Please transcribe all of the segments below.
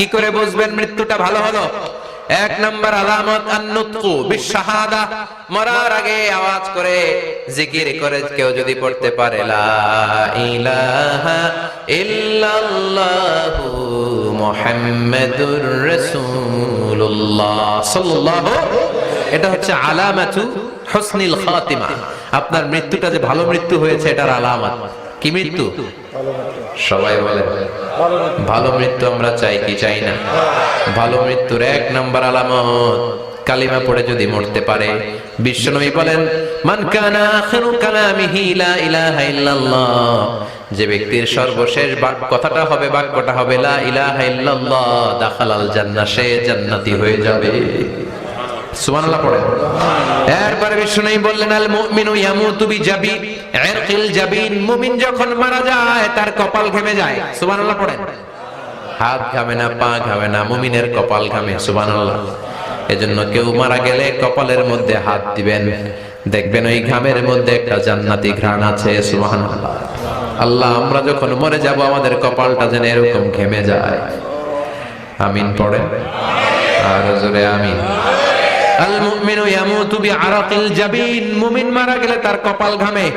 কি করে বুঝবেন মৃত্যুটা ভালো হলো? এক নাম্বার আলামত আন-নুতকু বিশ-শাহাদা, মরার আগে আওয়াজ করে জিকির করে কেউ যদি পড়তে পারে লা ইলাহা ইল্লাল্লাহু মুহাম্মাদুর রাসূলুল্লাহ সাল্লাল্লাহু, এটা হচ্ছে আলামাতু হুসনিল খাতিমা। আপনার মৃত্যুটা যে ভালো মৃত্যু হয়েছে এটার আলামত। কি মৃত্যু? সবাই বলেন ভালো মৃত্যু আমরা চাই কি চাই না? ভালো মৃত্যুর এক নাম্বার আলামত কালিমা পড়ে যদি মরতে পারে। বিশ্বনবী বলেন মান কানা আখিরু কালামিহি লা ইলাহা ইল্লাল্লাহ, যে ব্যক্তির সর্বশেষ কথাটা হবে, বাক্যটা হবে লা ইলাহা ইল্লাল্লাহ, দাখালাল জান্নাহ, সে জান্নাতি হয়ে যাবে। সুবহানাল্লাহ পড়েন। এরপরে বিশ্বনবী বললেন আল মুমিনু ইয়ামুতু বিজাবি ইরকিল জাবিন, মুমিন যখন মারা যায় তার কপাল ঘেমে যায়। সুবহানাল্লাহ পড়েন। হাত ঘামে না, পা ঘামে না, মুমিনের কপাল ঘামে। সুবহানাল্লাহ। এজন্য কেউ মারা গেলে কপালের মধ্যে হাত দিবেন, দেখবেন ওই ঘামের মধ্যে একটা জান্নাতি ঘ্রাণ আছে। সুবহানাল্লাহ। আল্লাহ, আমরা যখন মরে যাব আমাদের কপালটা যেন এরকম ঘেমে যায়। আমিন পড়েন আর জোরে আমিন। আল মুমিনু ইয়ামুতু বিআরাকিল জাবিন, মুমিন মারা গেলে তার কপাল ঘামে।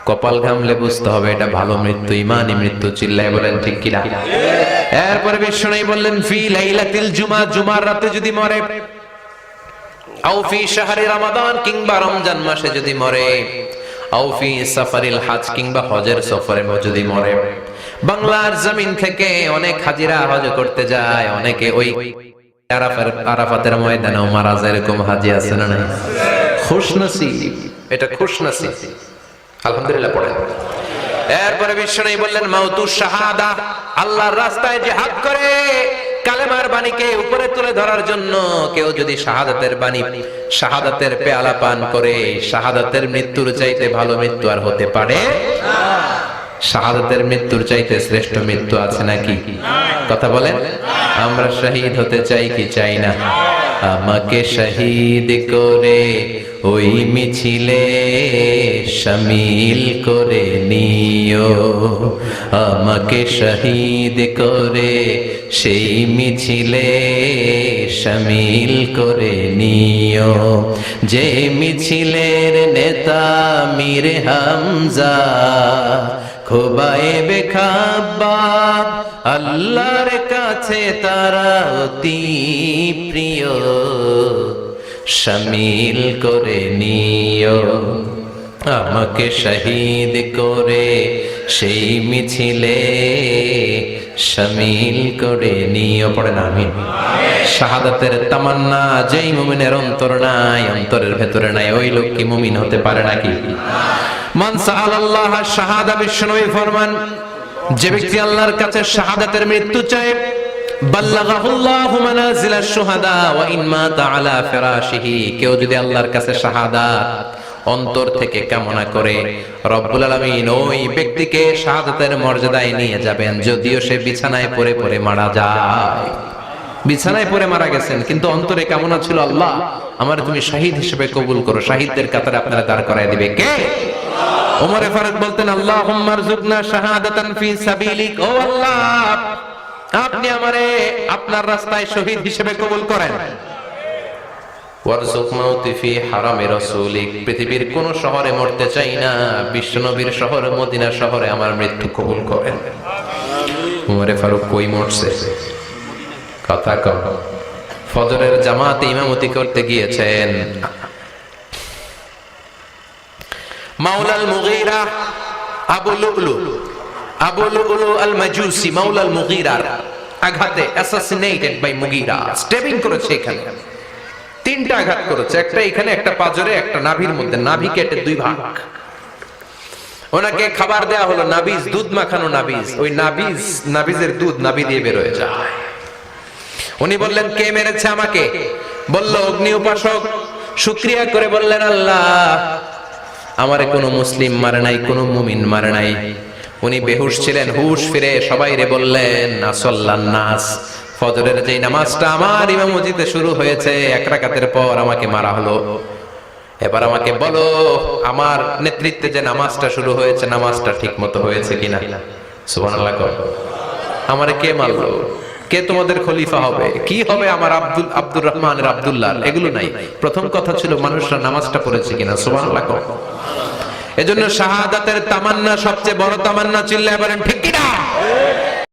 কপাল ঘামলে বুঝতে হবে এটা ভালো মৃত্যু, ঈমানি মৃত্যু। চিল্লায় বলেন ঠিক কি না? এরপরে বিশ্বনবী বললেন ফি লাইলাতিল জুমআ, জুমার রাতে যদি মরে, আও ফি শাহরি রমাদান, কিংবা রমজান মাসে যদি মরে, আও ফি সাফারিল হজ, কিংবা হজের সফরে যদি মরে। বাংলার জমিন থেকে অনেক হাজিরা হজ করতে যায়, অনেকে ওই আরাফাতের ময়দানেও মারা যায়, এরকম হাজি আছে না নাই? খুশনসিব, এটা খুশনসিব। আলহামদুলিল্লাহ পড়েন। এরপরে বিশ্বনবী বললেন মাউতুশ শাহাদা, আল্লাহর রাস্তায় জিহাদ করে কালেমার বাণীকে উপরে তুলে ধরার জন্য কেউ যদি শাহাদাতের বাণী, শাহাদাতের পেয়ালা পান করে, শাহাদাতের মৃত্যুর চাইতে ভালো মৃত্যু আর হতে পারে না। শাহাদাতের মৃত্যুর চাইতে শ্রেষ্ঠ মৃত্যু আছে নাকি? কথা বলেন। আমরা শহীদ হতে চাই কি চাই না? আমাকে শহীদ করে ওই মিছিলে শামিল করে নিও, আমাকে শহীদ করে সেই মিছিলে শামিল করে নিও, যে মিছিলের নেতা মীর হামজা, খোবায়েবে খাব্বাব, আল্লাহর কাছে তারা অতি প্রিয়, শামিল করে নিও, আমাকে শহীদ করে সেই মিছিলে শামিল করে নিও। পড়েন আমিন। শাহাদাতের তামান্না যেই মুমিনের অন্তর নাই, অন্তরের ভেতরে নাই, ওই লোক কি মুমিন হতে পারে নাকি? মান সাআলাল্লাহ শাহাদা, বিশ্বনবী ফরমান যে ব্যক্তি আল্লাহর কাছে শাহাদাতের মৃত্যু চায়, বাল্লাগাহুল্লাহু মানাজিলাশ শুহাদা ওয়া ইন মাতা আলা ফিরাশিহি, কেউ যদি আল্লাহর কাছে শাহাদাত অন্তর থেকে কামনা করে, রব্বুল আলামিন ওই ব্যক্তিকে শাহাদাতের মর্যাদায় নিয়ে যাবেন, যদিও সে বিছানায় পড়ে পড়ে মারা যায়। বিছানায় পড়ে মারা গেছেন, কিন্তু অন্তরে কামনা ছিল আল্লাহ আমার তুমি শহীদ হিসেবে কবুল করো। শহীদদের কাতারে আপনারা দাঁড় করায় দিবে কে? ওমরে ফারুক বলতেন আল্লাহুম্মা রযুকনা শাহাদাতান ফি সাবিলিক, ও আল্লাহ আপনি আমারে আপনার রাস্তায় শহীদ হিসেবে কবুল করেন। ওয়ারযুক মাউতি ফি হারামি রাসূলিক, পৃথিবীর কোন শহরে মরতে চাই না, বিশ্বনবীর শহর মদিনা শহরে আমার মৃত্যু কবুল করেন। ওমরে ফারুক কই মরছে? কথা কম। ফজরের জামাতে ইমামতি করতে গিয়েছেন, মাওলাল মুগীরা আবু লুলু আল মাজুসি, মাওলাল মুগীরার আঘাতে অ্যাসাসিনেটেড বাই মুগীরা, স্টেপিং করেছে এখানে, তিনটা আঘাত করেছে, একটা এখানে, একটা পাজরে, একটা নাভির মধ্যে, নাভি কেটে দুই ভাগ। ওনাকে খাবার দেয়া হলো নাবিজ, দুধ মাখানো নাবিজ, ওই নাবিজের দুধ নাভি দিয়ে বের হয়ে যায়। উনি বললেন কে মেরেছে আমাকে? বলল অগ্নি উপাসক। শুকরিয়া করে বললেন আল্লাহ আমারে কোনো মুসলিম মারে নাই, কোনো মুমিন মারে নাই। উনি বেহুশ ছিলেন, হুশ ফিরে সবাই রে বললেন আসাল্লান নাস, ফজরের যেই নামাজটা আমার ইমামতিতে শুরু হয়েছে, এক রাকাতের পর আমাকে মারা হলো, এবার আমাকে বলো আমার নেতৃত্বে যে নামাজটা শুরু হয়েছে নামাজটা ঠিক মতো হয়েছে কিনা। সুবহানাল্লাহ। আমারে কে মারলো? কে তোমাদের খলিফা হবে, কি হবে আমার আব্দুর রহমানের আব্দুল্লাহ, এগুলো নাই। প্রথম কথা ছিল মানুষরা নামাজটা পড়েছে কিনা। সুবহানাল্লাহ। এজন্য শাহাদাতের তামান্না সবচেয়ে বড় তামান্না, চিল্লায় বলেন ঠিক কিনা।